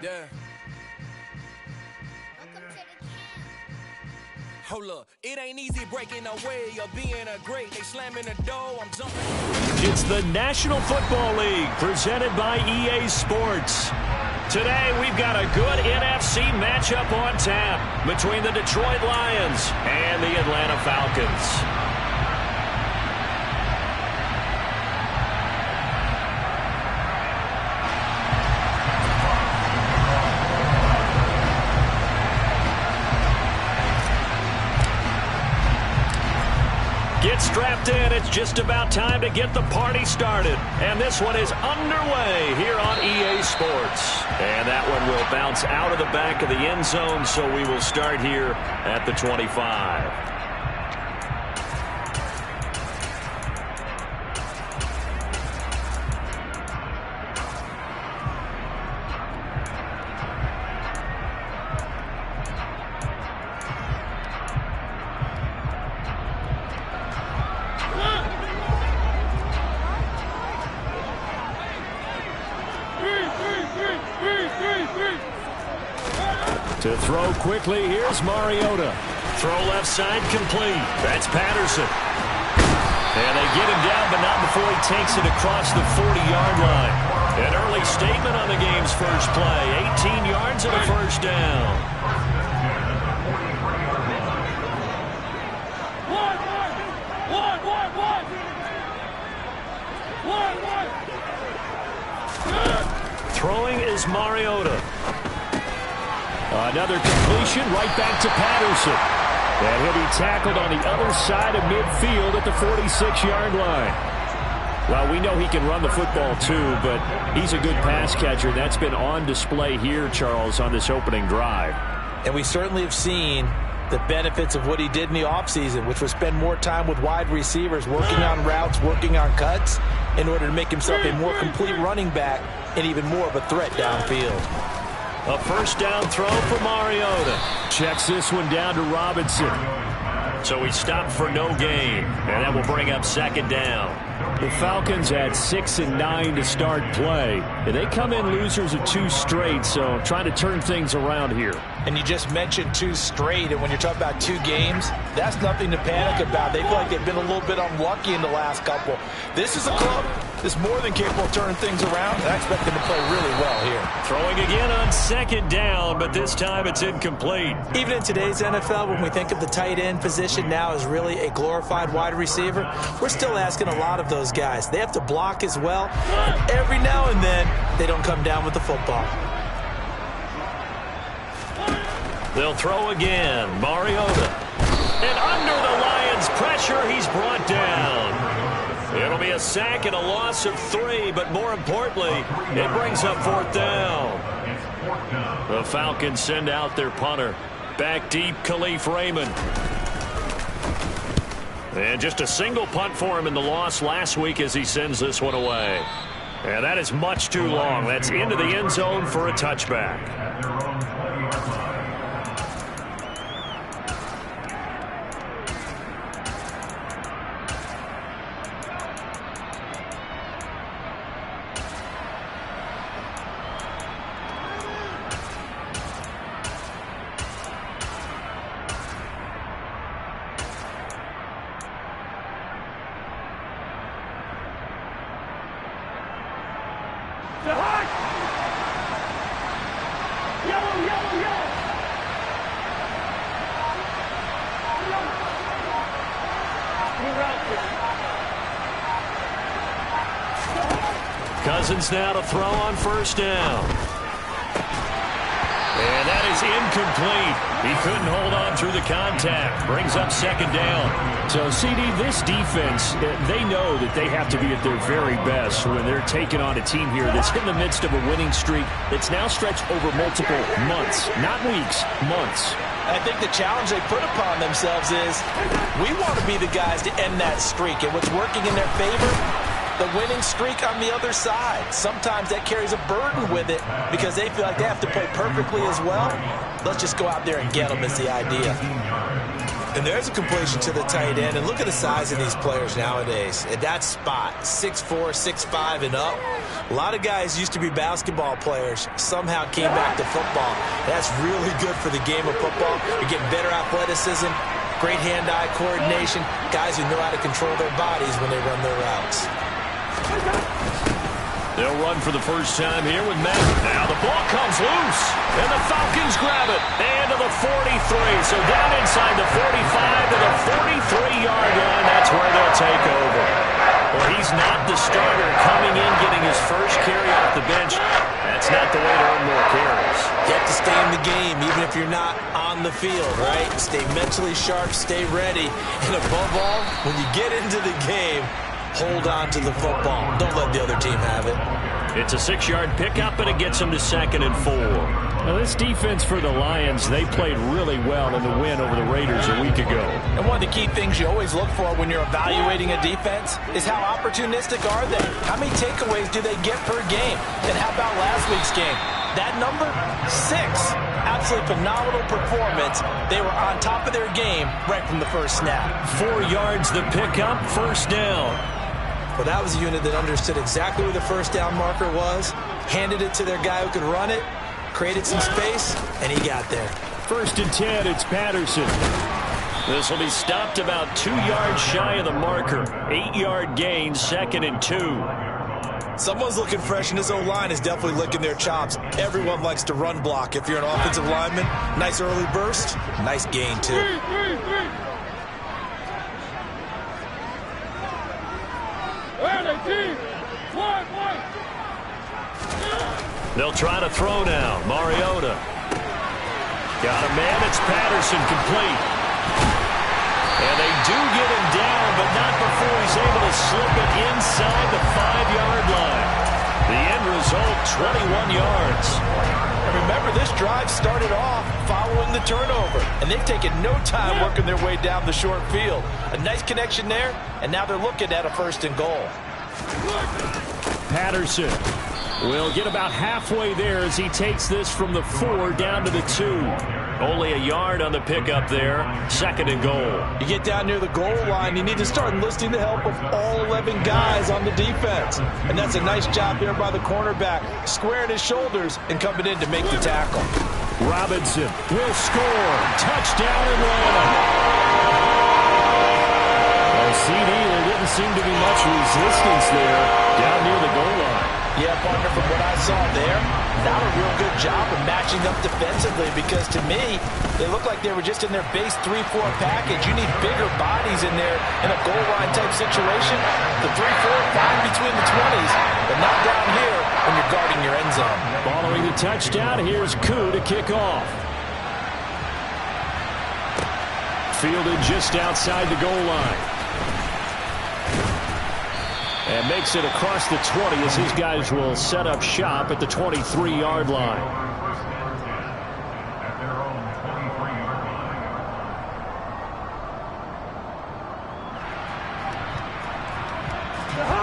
Yeah. Hold up, it ain't easy breaking away or being a great. They slamming the door, I'm jumping. It's the National Football League presented by EA Sports. Today we've got a good NFC matchup on tap between the Detroit Lions and the Atlanta Falcons. Get strapped in. It's just about time to get the party started. And this one is underway here on EA Sports. And that one will bounce out of the back of the end zone, so we will start here at the 25. To throw quickly, here's Mariota. Throw left side complete. That's Patterson. And they get him down, but not before he takes it across the 40-yard line. An early statement on the game's first play. 18 yards and a first down. Throwing is Mariota. Another completion right back to Patterson. And he'll be tackled on the other side of midfield at the 46-yard line. Well, we know he can run the football too, but he's a good pass catcher. That's been on display here, Charles, on this opening drive. And we certainly have seen the benefits of what he did in the offseason, which was spend more time with wide receivers, working on routes, working on cuts, in order to make himself a more complete running back and even more of a threat downfield. A first down throw for Mariota. Checks this one down to Robinson. So he stopped for no gain, and that will bring up second down. The Falcons had 6 and 9 to start play, and they come in losers of 2 straight, so trying to turn things around here. And you just mentioned 2 straight, and when you're talking about 2 games, that's nothing to panic about. They feel like they've been a little bit unlucky in the last couple. This is a club that's more than capable of turning things around, and I expect them to play really well here. Throwing again on second down, but this time it's incomplete. Even in today's NFL, when we think of the tight end position now as really a glorified wide receiver, we're still asking a lot of those guys. They have to block as well, and every now and then they don't come down with the football. They'll throw again. Mariota. And under the Lions' pressure, he's brought down. It'll be a sack and a loss of 3, but more importantly, it brings up 4th down. The Falcons send out their punter. Back deep, Khalif Raymond. And just a single punt for him in the loss last week as he sends this one away. And that is much too long. That's into the end zone for a touchback. Cousins now to throw on first down. And that is incomplete. He couldn't hold on through the contact. Brings up second down. So, CD, this defense, they know that they have to be at their very best when they're taking on a team here that's in the midst of a winning streak that's now stretched over multiple months, not weeks, months. I think the challenge they put upon themselves is we want to be the guys to end that streak. And what's working in their favor? The winning streak on the other side. Sometimes that carries a burden with it because they feel like they have to play perfectly as well. Let's just go out there and get them is the idea. And there's a completion to the tight end. And look at the size of these players nowadays. At that spot, 6'4", 6'5", and up. A lot of guys used to be basketball players, somehow came back to football. That's really good for the game of football. You're getting better athleticism, great hand-eye coordination, guys who know how to control their bodies when they run their routes. They'll run for the first time here with Matt. Now the ball comes loose, and the Falcons grab it. And to the 43, so down inside the 45 to the 43-yard line. That's where they'll take over. Well, he's not the starter coming in, getting his first carry off the bench. That's not the way to earn more carries. You have to stay in the game, even if you're not on the field, right? Stay mentally sharp, stay ready. And above all, when you get into the game, hold on to the football. Don't let the other team have it. It's a 6-yard pickup, and it gets them to 2nd and 4. Now, this defense for the Lions, they played really well in the win over the Raiders a week ago. And one of the key things you always look for when you're evaluating a defense is how opportunistic are they? How many takeaways do they get per game? And how about last week's game? That number? 6. Absolutely phenomenal performance. They were on top of their game right from the first snap. 4 yards the pickup, first down. Well, that was a unit that understood exactly where the first down marker was, handed it to their guy who could run it, created some space, and he got there. 1st and 10, it's Patterson. This will be stopped about 2 yards shy of the marker. 8-yard gain, 2nd and 2. Someone's looking fresh, and his O-line is definitely licking their chops. Everyone likes to run block. If you're an offensive lineman, nice early burst, nice gain, too. They'll try to throw now. Mariota. Got a man. It's Patterson, complete. And they do get him down, but not before he's able to slip it inside the 5-yard line. The end result, 21 yards. And remember, this drive started off following the turnover, and they've taken no time working their way down the short field. A nice connection there, and now they're looking at a 1st and goal. Patterson will get about halfway there as he takes this from the 4 down to the 2. Only a yard on the pickup there. 2nd and goal. You get down near the goal line, you need to start enlisting the help of all 11 guys on the defense. And that's a nice job there by the cornerback, squaring his shoulders and coming in to make the tackle. Robinson will score. Touchdown Atlanta. CD, there didn't seem to be much resistance there down near the goal line. Yeah, partner, from what I saw there, not a real good job of matching up defensively, because to me, they look like they were just in their base 3-4 package. You need bigger bodies in there in a goal line type situation. The 3-4, fine between the 20s, but not down here when you're guarding your end zone. Following the touchdown, here's Koo to kick off. Fielded just outside the goal line. And makes it across the 20 as his guys will set up shop at the 23-yard line.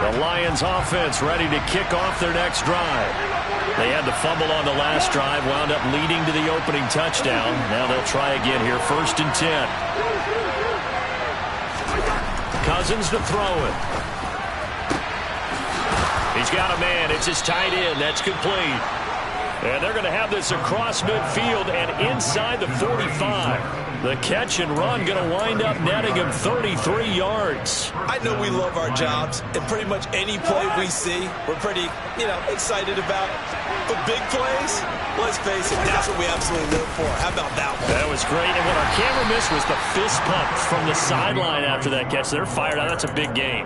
The Lions offense ready to kick off their next drive. They had the fumble on the last drive, wound up leading to the opening touchdown. Now they'll try again here, 1st and 10. Cousins to throw it. He's got a man. It's his tight end. That's complete. And they're going to have this across midfield and inside the 45. The catch and run going to wind up netting him 33 yards. I know we love our jobs, and pretty much any play we see, we're pretty, excited about. But big plays, let's face it, that's what we absolutely live for. How about that one? That was great. And what our camera missed was the fist pump from the sideline after that catch. They're fired out. That's a big gain.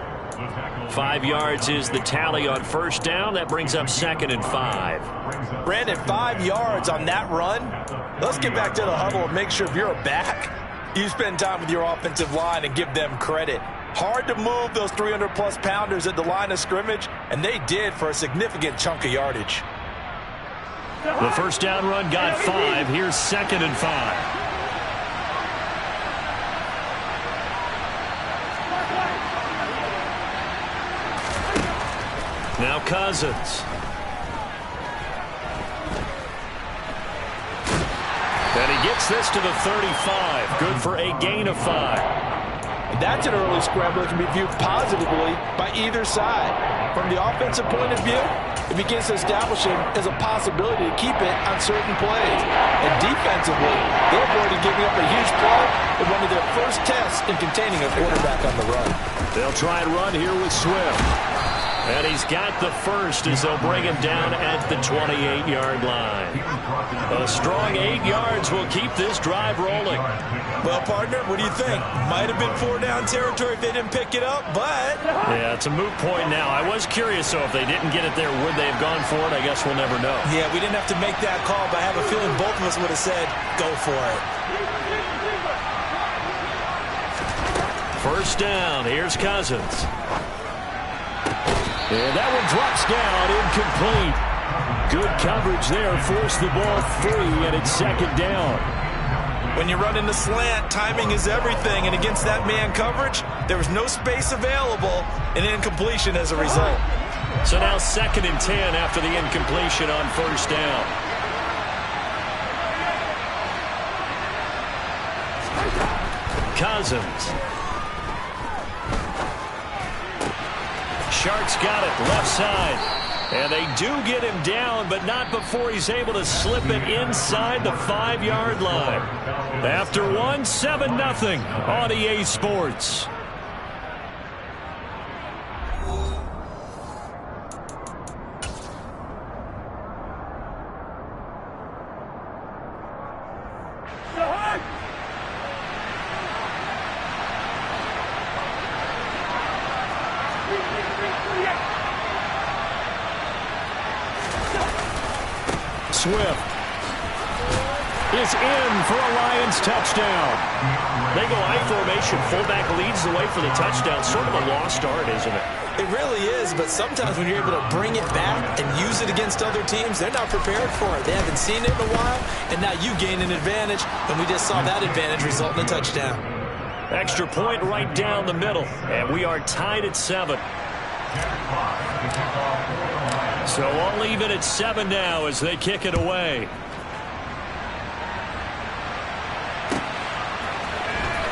5 yards is the tally on 1st down. That brings up 2nd and 5. Brandon, 5 yards on that run. Let's get back to the huddle and make sure if you're a back, you spend time with your offensive line and give them credit. Hard to move those 300-plus pounders at the line of scrimmage, and they did for a significant chunk of yardage. The 1st down run got 5. Here's 2nd and 5. Now Cousins. And he gets this to the 35. Good for a gain of 5. And that's an early scramble that can be viewed positively by either side. From the offensive point of view, it begins to establish him as a possibility to keep it on certain plays. And defensively, they avoided giving up a huge play in one of their first tests in containing a quarterback on the run. They'll try and run here with Swift. And he's got the first as they'll bring him down at the 28-yard line. A strong 8 yards will keep this drive rolling. Well, partner, what do you think? Might have been 4-down territory if they didn't pick it up, but... Yeah, it's a moot point now. I was curious, though, if they didn't get it there, would they have gone for it? I guess we'll never know. Yeah, we didn't have to make that call, but I have a feeling both of us would have said, go for it. First down, here's Cousins. And that one drops down, incomplete. Good coverage there, forced the ball free, and it's second down. When you run in the slant, timing is everything, and against that man coverage, there was no space available, and incompletion as a result. So now 2nd and 10 after the incompletion on first down. Cousins. Shark's got it, left side. And they do get him down, but not before he's able to slip it inside the 5-yard line. After one, 7-0 on EA Sports. Swift is in for a Lions touchdown. They go I formation. Fullback leads the way for the touchdown. Sort of a lost art, isn't it? It really is, but sometimes when you're able to bring it back and use it against other teams, they're not prepared for it. They haven't seen it in a while, and now you gain an advantage, and we just saw that advantage result in a touchdown. Extra point right down the middle, and we are tied at 7. So all even at 7 now as they kick it away.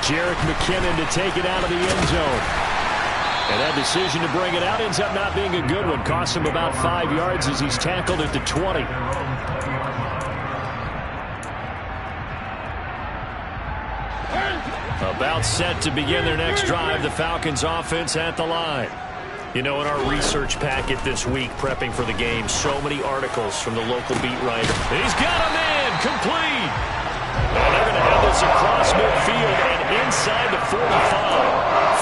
Jerick McKinnon to take it out of the end zone. And that decision to bring it out ends up not being a good one. Costs him about 5 yards as he's tackled at the 20. About set to begin their next drive. The Falcons offense at the line. You know, in our research packet this week, prepping for the game, so many articles from the local beat writer. He's got him in, complete. And they're going to have this across midfield and inside the 45.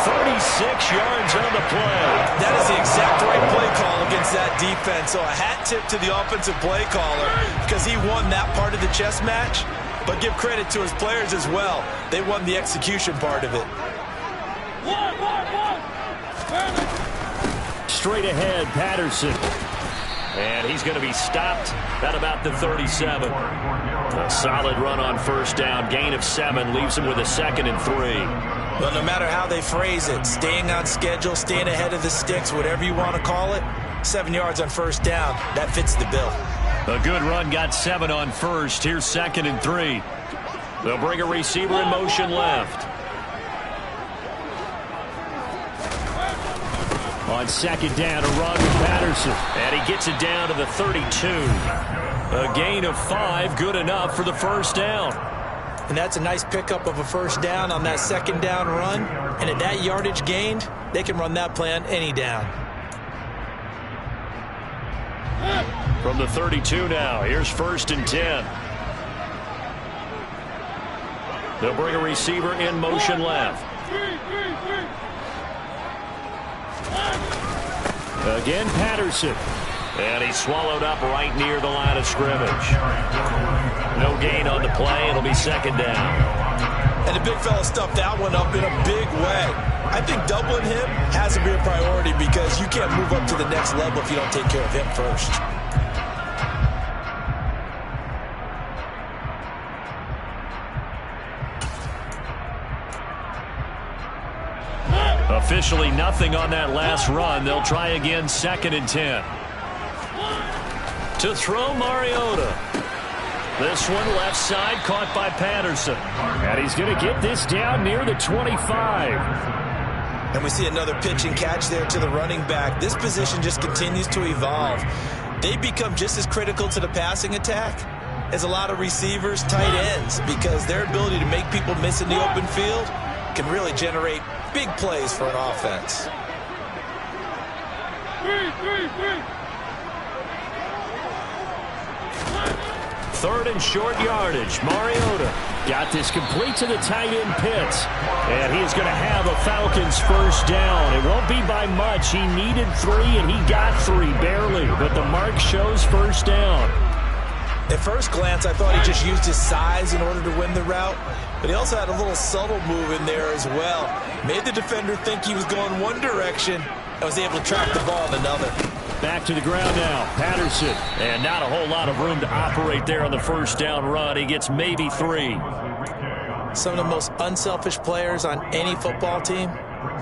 36 yards on the play. That is the exact right play call against that defense. So a hat tip to the offensive play caller because he won that part of the chess match. But give credit to his players as well. They won the execution part of it. Straight ahead, Patterson. And he's going to be stopped at about the 37. A solid run on first down. Gain of 7 leaves him with a 2nd and 3. Well, no matter how they phrase it, staying on schedule, staying ahead of the sticks, whatever you want to call it, 7 yards on first down, that fits the bill. A good run, got 7 on first. Here's 2nd and 3. They'll bring a receiver in motion left. On 2nd down, a run with Patterson. And he gets it down to the 32. A gain of 5, good enough for the first down. And that's a nice pickup of a first down on that 2nd down run. And at that yardage gained, they can run that play on any down. From the 32 now, here's 1st and 10. They'll bring a receiver in motion left. Again, Patterson. And he's swallowed up right near the line of scrimmage. No gain on the play. It'll be 2nd down. And the big fella stuffed that one up in a big way. I think doubling him has to be a priority because you can't move up to the next level if you don't take care of him first. Officially nothing on that last run. They'll try again, 2nd and 10. To throw, Mariota. This one left side caught by Patterson. And he's going to get this down near the 25. And we see another pitch and catch there to the running back. This position just continues to evolve. They become just as critical to the passing attack as a lot of receivers, tight ends, because their ability to make people miss in the open field can really generate big plays for an offense. Third and short yardage. Mariota got this complete to the tight end Pitts. And he is going to have a Falcons first down. It won't be by much. He needed 3, and he got 3, barely. But the mark shows first down. At first glance, I thought he just used his size in order to win the route. But he also had a little subtle move in there as well. Made the defender think he was going one direction and was able to track the ball in another. Back to the ground now. Patterson. And not a whole lot of room to operate there on the first down run. He gets maybe 3. Some of the most unselfish players on any football team,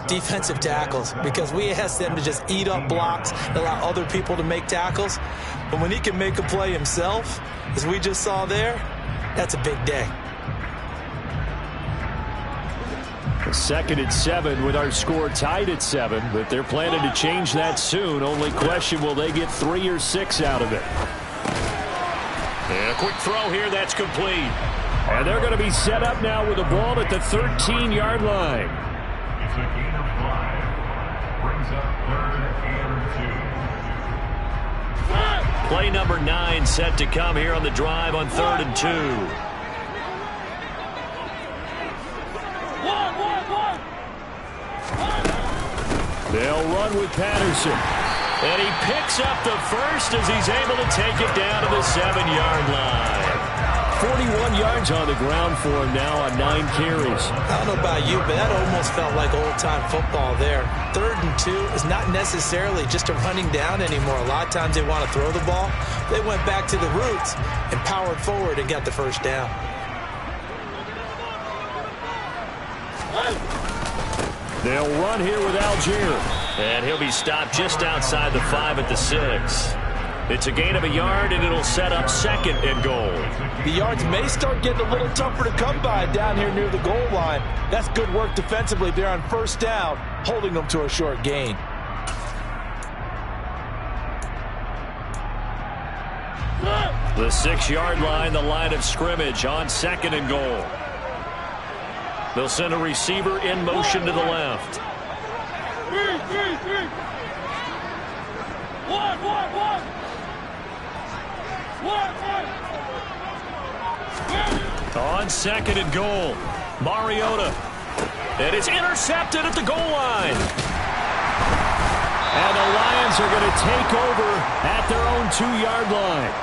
defensive tackles, because we ask them to just eat up blocks and allow other people to make tackles. But when he can make a play himself, as we just saw there, that's a big day. 2nd and 7 with our score tied at 7, but they're planning to change that soon. Only question, will they get 3 or 6 out of it? And a quick throw here, that's complete. And they're going to be set up now with the ball at the 13-yard line. It's a gain of 5. Brings up 3rd and 2. Play number 9 set to come here on the drive on 3rd and 2. They'll run with Patterson. And he picks up the first as he's able to take it down to the 7-yard line. 41 yards on the ground for him now on 9 carries. I don't know about you, but that almost felt like old-time football there. 3rd and 2 is not necessarily just a running down anymore. A lot of times they want to throw the ball. They went back to the roots and powered forward and got the first down. They'll run here with Algier. And he'll be stopped just outside the 5 at the 6. It's a gain of a yard, and it'll set up 2nd and goal. The yards may start getting a little tougher to come by down here near the goal line. That's good work defensively there on first down, holding them to a short gain. The 6-yard line, the line of scrimmage on 2nd and goal. They'll send a receiver in motion to the left. On 2nd and goal, Mariota. And it's intercepted at the goal line. And the Lions are going to take over at their own 2-yard line.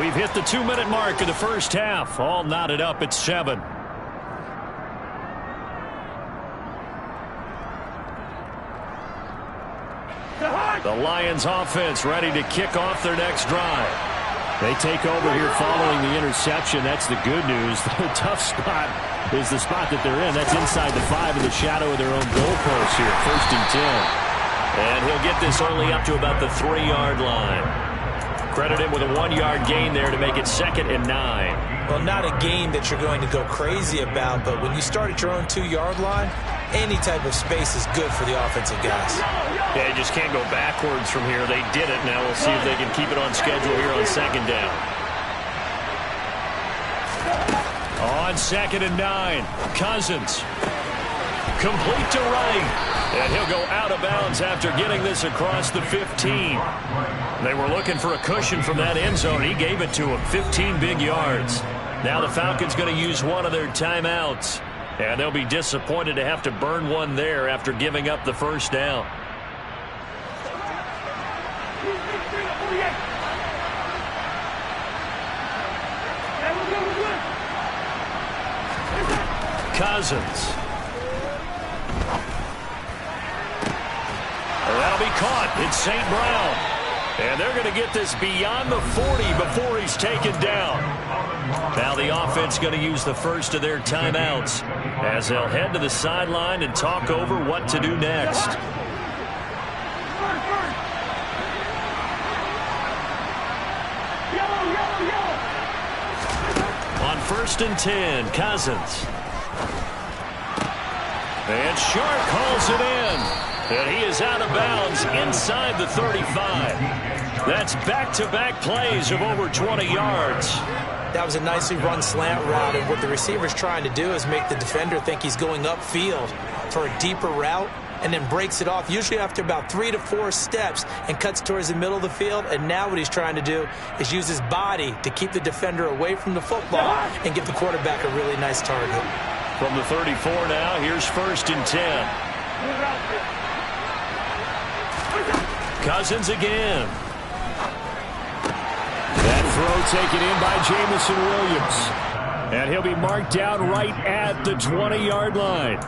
We've hit the 2-minute mark of the first half. All knotted up at 7. The Lions offense ready to kick off their next drive. They take over here following the interception. That's the good news. The tough spot is the spot that they're in. That's inside the 5 in the shadow of their own goalpost here. 1st and 10. And he'll get this only up to about the 3-yard line. Credit him with a 1-yard gain there to make it 2nd and 9. Well, not a gain that you're going to go crazy about, but when you start at your own 2-yard line, any type of space is good for the offensive guys. Yeah, you just can't go backwards from here. They did it. Now we'll see if they can keep it on schedule here on 2nd down. On 2nd and 9, Cousins. Complete to right. And he'll go out of bounds after getting this across the 15. They were looking for a cushion from that end zone. He gave it to him. 15 big yards. Now the Falcons going to use one of their timeouts. And they'll be disappointed to have to burn one there after giving up the first down. Cousins. That'll be caught. It's St. Brown. And they're going to get this beyond the 40 before he's taken down. Now the offense going to use the first of their timeouts as they'll head to the sideline and talk over what to do next. 1st and 10. Cousins. And Sharp calls it in. And he is out of bounds inside the 35. That's back-to-back plays of over 20 yards. That was a nicely run slant route, and what the receiver's trying to do is make the defender think he's going upfield for a deeper route, and then breaks it off, usually after about 3 to 4 steps, and cuts towards the middle of the field. And now what he's trying to do is use his body to keep the defender away from the football and give the quarterback a really nice target. From the 34 now, here's 1st and 10. Cousins again. That throw taken in by Jamison Williams. And he'll be marked down right at the 20-yard line.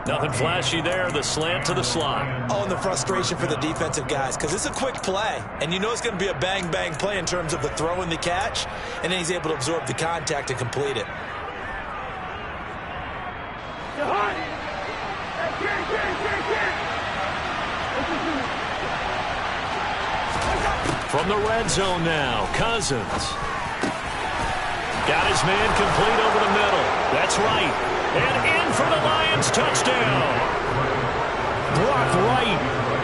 Nothing flashy there, the slant to the slot. Oh, and the frustration for the defensive guys, because it's a quick play, and you know it's going to be a bang-bang play in terms of the throw and the catch, and then he's able to absorb the contact and complete it. From the red zone now, Cousins. Got his man complete over the middle. That's right. And in for the Lions touchdown. Blocked right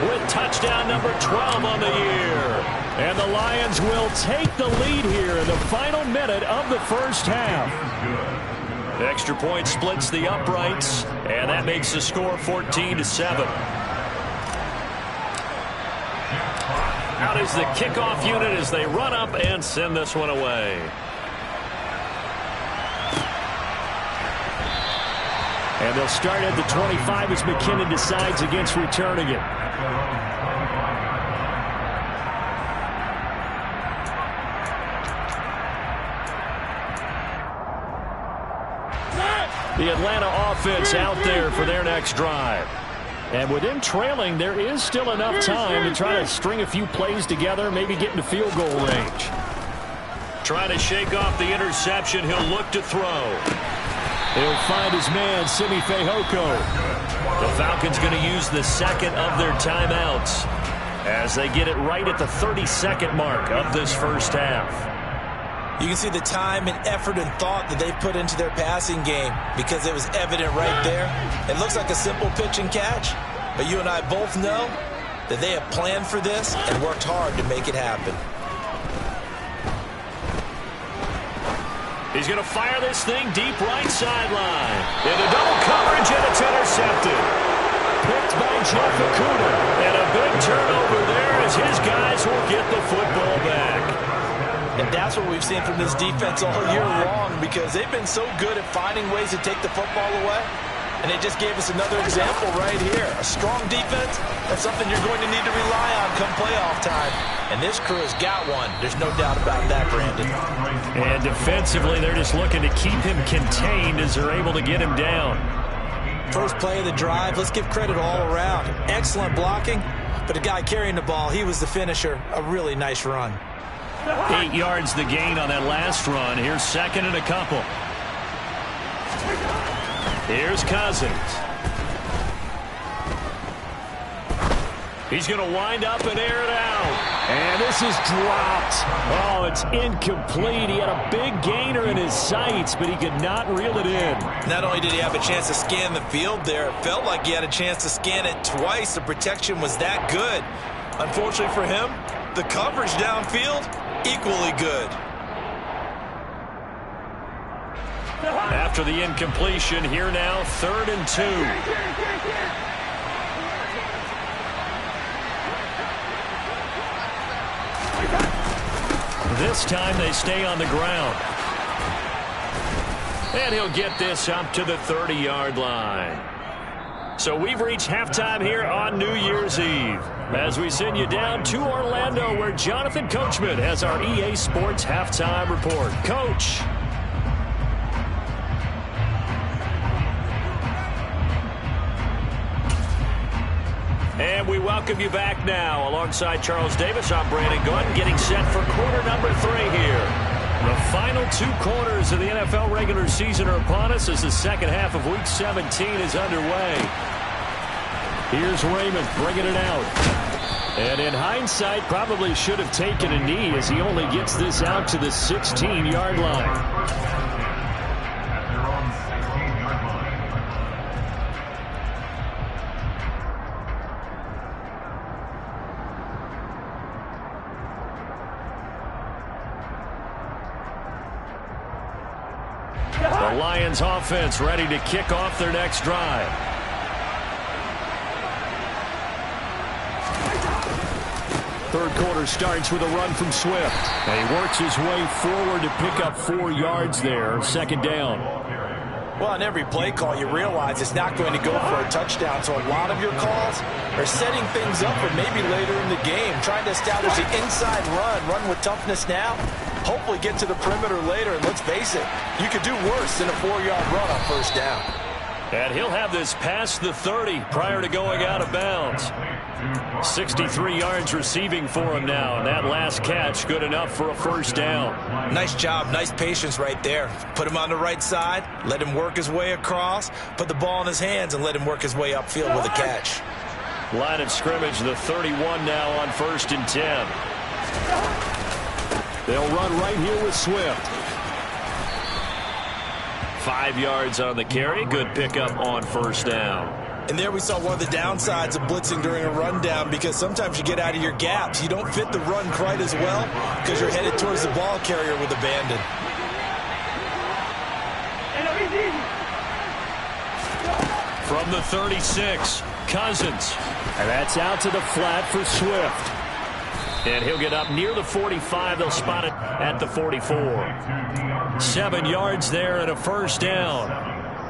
with touchdown number 12 on the year. And the Lions will take the lead here in the final minute of the first half. The extra point splits the uprights, and that makes the score 14-7. Out is the kickoff unit as they run up and send this one away. And they'll start at the 25 as McKinnon decides against returning it. The Atlanta offense out there for their next drive. And with them trailing, there is still enough time to try to string a few plays together, maybe get into field goal range. Trying to shake off the interception, he'll look to throw. He'll find his man, Simi Fehoko. The Falcons going to use the second of their timeouts as they get it right at the 32nd mark of this first half. You can see the time and effort and thought that they put into their passing game because it was evident right there. It looks like a simple pitch and catch, but you and I both know that they have planned for this and worked hard to make it happen. He's going to fire this thing deep right sideline. Into double coverage, and it's intercepted. Picked by Jeff Okudah. And a big turnover there as his guys will get the football back. And that's what we've seen from this defense all year long, because they've been so good at finding ways to take the football away. And they just gave us another example right here. A strong defense, that's something you're going to need to rely on come playoff time. And this crew has got one. There's no doubt about that, Brandon. And defensively, they're just looking to keep him contained as they're able to get him down. First play of the drive, let's give credit all around. Excellent blocking, but the guy carrying the ball, he was the finisher. A really nice run. 8 yards the gain on that last run. Here's second and a couple. Here's Cousins. He's going to wind up and air it out. And this is dropped. Oh, it's incomplete. He had a big gainer in his sights, but he could not reel it in. Not only did he have a chance to scan the field there, it felt like he had a chance to scan it twice. The protection was that good. Unfortunately for him, the coverage downfield, equally good. After the incompletion, here now, 3rd and 2. This time they stay on the ground. And he'll get this up to the 30-yard line. So we've reached halftime here on New Year's Eve as we send you down to Orlando, where Jonathan Coachman has our EA Sports halftime report. Coach. And we welcome you back now. Alongside Charles Davis, I'm Brandon Gordon, getting set for quarter number 3 here. The final 2 quarters of the NFL regular season are upon us as the second half of Week 17 is underway. Here's Raymond bringing it out. And in hindsight, probably should have taken a knee as he only gets this out to the 16-yard line. The Lions offense ready to kick off their next drive. Third quarter starts with a run from Swift. And he works his way forward to pick up 4 yards there. Second down. Well, on every play call, you realize it's not going to go for a touchdown. So a lot of your calls are setting things up for maybe later in the game, trying to establish the inside run with toughness now. Hopefully get to the perimeter later, and let's face it, you could do worse than a 4-yard run on first down. And he'll have this past the 30 prior to going out of bounds. 63 yards receiving for him now, and that last catch good enough for a first down. Nice job, nice patience right there. Put him on the right side, let him work his way across, put the ball in his hands, and let him work his way upfield with a catch. Line of scrimmage, the 31 now on 1st and 10. They'll run right here with Swift. 5 yards on the carry. Good pickup on first down. And there we saw one of the downsides of blitzing during a rundown, because sometimes you get out of your gaps. You don't fit the run quite as well because you're headed towards the ball carrier with abandon. From the 36, Cousins. And that's out to the flat for Swift. And he'll get up near the 45. They'll spot it at the 44. 7 yards there and a first down.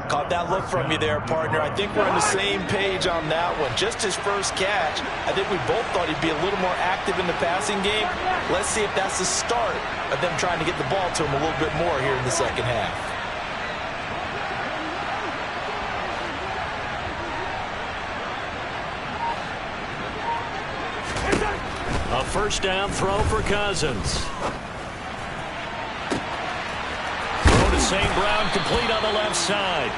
Caught that look from you there, partner. I think we're on the same page on that one. Just his first catch, I think we both thought he'd be a little more active in the passing game. Let's see if that's the start of them trying to get the ball to him a little bit more here in the second half. A first down throw for Cousins. St. Brown complete on the left side.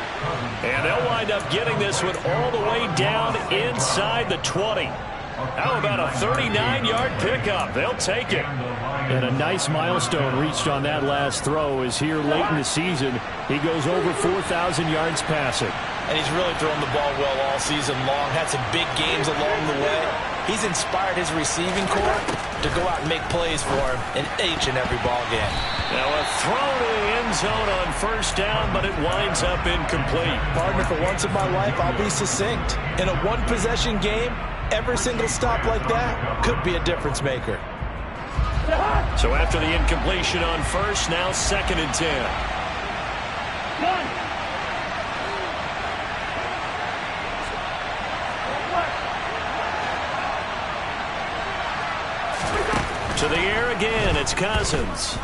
And they'll wind up getting this one all the way down inside the 20. How about a 39-yard pickup? They'll take it. And a nice milestone reached on that last throw is here late in the season. He goes over 4,000 yards passing. And he's really thrown the ball well all season long. Had some big games along the way. He's inspired his receiving corps to go out and make plays for him in each and every ball game. Now a throw to the end zone on first down, but it winds up incomplete. Partner, for once in my life, I'll be succinct. In a one-possession game, every single stop like that could be a difference maker. So after the incompletion on first, now 2nd and 10. To the air again, it's Cousins.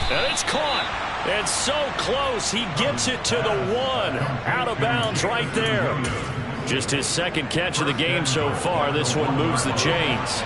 And it's caught. And so close, he gets it to the 1. Out of bounds right there. Just his second catch of the game so far. This one moves the chains.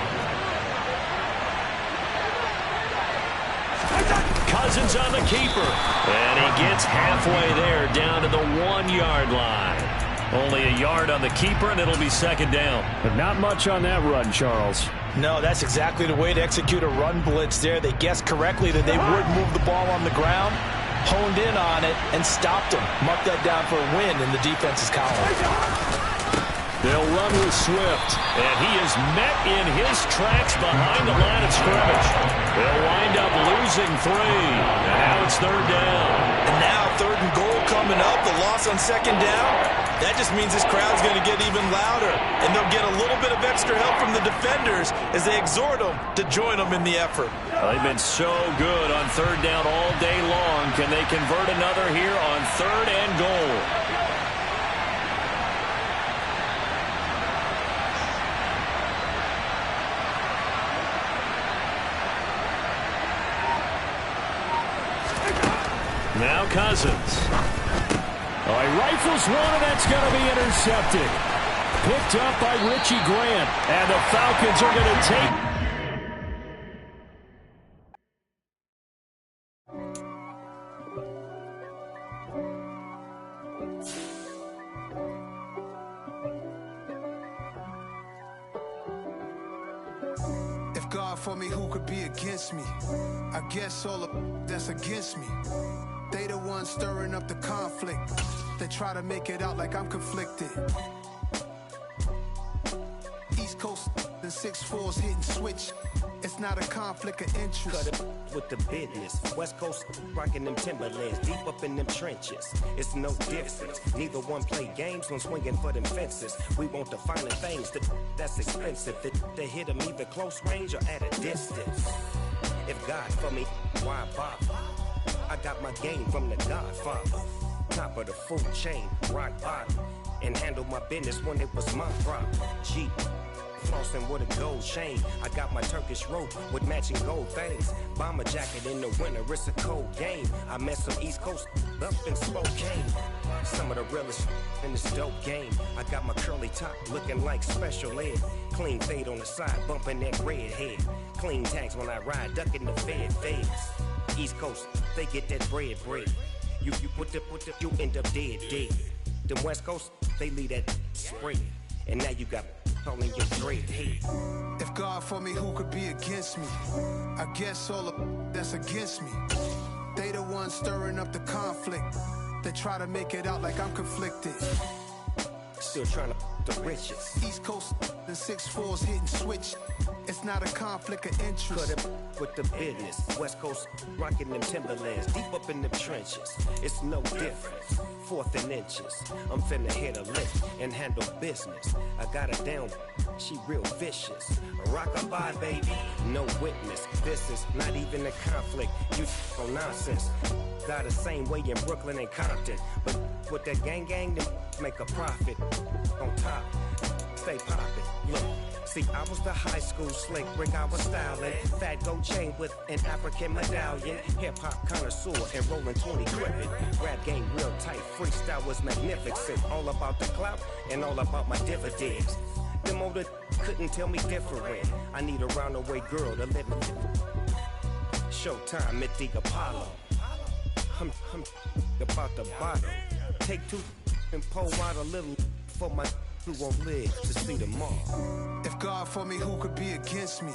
Cousins on the keeper. And he gets halfway there, down to the 1-yard line. Only a yard on the keeper, and it'll be second down. But not much on that run, Charles. No, that's exactly the way to execute a run blitz there. They guessed correctly that they would move the ball on the ground, honed in on it, and stopped them. Marked that down for a win in the defense's column. They'll run with Swift. And he is met in his tracks behind the line of scrimmage. They'll wind up losing 3. And now it's third down. And now 3rd and goal coming up. The loss on second down. That just means this crowd's going to get even louder. And they'll get a little bit of extra help from the defenders as they exhort them to join them in the effort. They've been so good on third down all day long. Can they convert another here on 3rd and goal? Now Cousins. Oh, he rifles one, and that's going to be intercepted. Picked up by Richie Grant. And the Falcons are going to take... If God for me, who could be against me? I guess all of that's against me. They the ones stirring up the conflict. They try to make it out like I'm conflicted. East Coast, the 6'4s hitting switch. It's not a conflict of interest. Cut it with the business. West Coast rocking them Timberlands, deep up in them trenches. It's no difference. Neither one play games when swinging for them fences. We want the finer things that's expensive. They hit them either close range or at a distance. If God for me, why bother? I got my game from the Godfather. Top of the food chain, rock bottom. And handle my business when it was my problem. G. Flossing with a gold chain. I got my Turkish rope with matching gold things. Bomber jacket in the winter, it's a cold game. I met some East Coast up in Spokane. Some of the realest in this dope game. I got my curly top looking like special ed. Clean fade on the side, bumping that red head. Clean tags when I ride, ducking the feds. East Coast, they get that bread. You you end up dead. Them West Coast, they leave that spread. And now you got calling your dread head. If God for me, who could be against me? I guess all of that's against me. They the ones stirring up the conflict. They try to make it out like I'm conflicted. Still trying to the riches. East Coast and 6'4's hitting switch. It's not a conflict of interest. Cut it with the business. West Coast rocking them Timberlands, deep up in them trenches. It's no difference. 4th and inches. I'm finna hit a lick and handle business. I got her down, she real vicious. Rock-a-bye, baby, no witness. This is not even a conflict. You on nonsense. Got the same way in Brooklyn and Compton. But with that gang, they make a profit. On top, stay poppin'. Look. See, I was the high school slick Rick, I was styling. Fat gold chain with an African medallion. Hip-hop connoisseur and rolling 20 crippin'. Rap game real tight, freestyle was magnificent. All about the clout and all about my dividends. Them older couldn't tell me different. I need a roundaway girl to live with. Showtime at the Apollo. I'm about the bottom. Take 2 and pour out a little for my who won't live to see tomorrow. If God for me, who could be against me?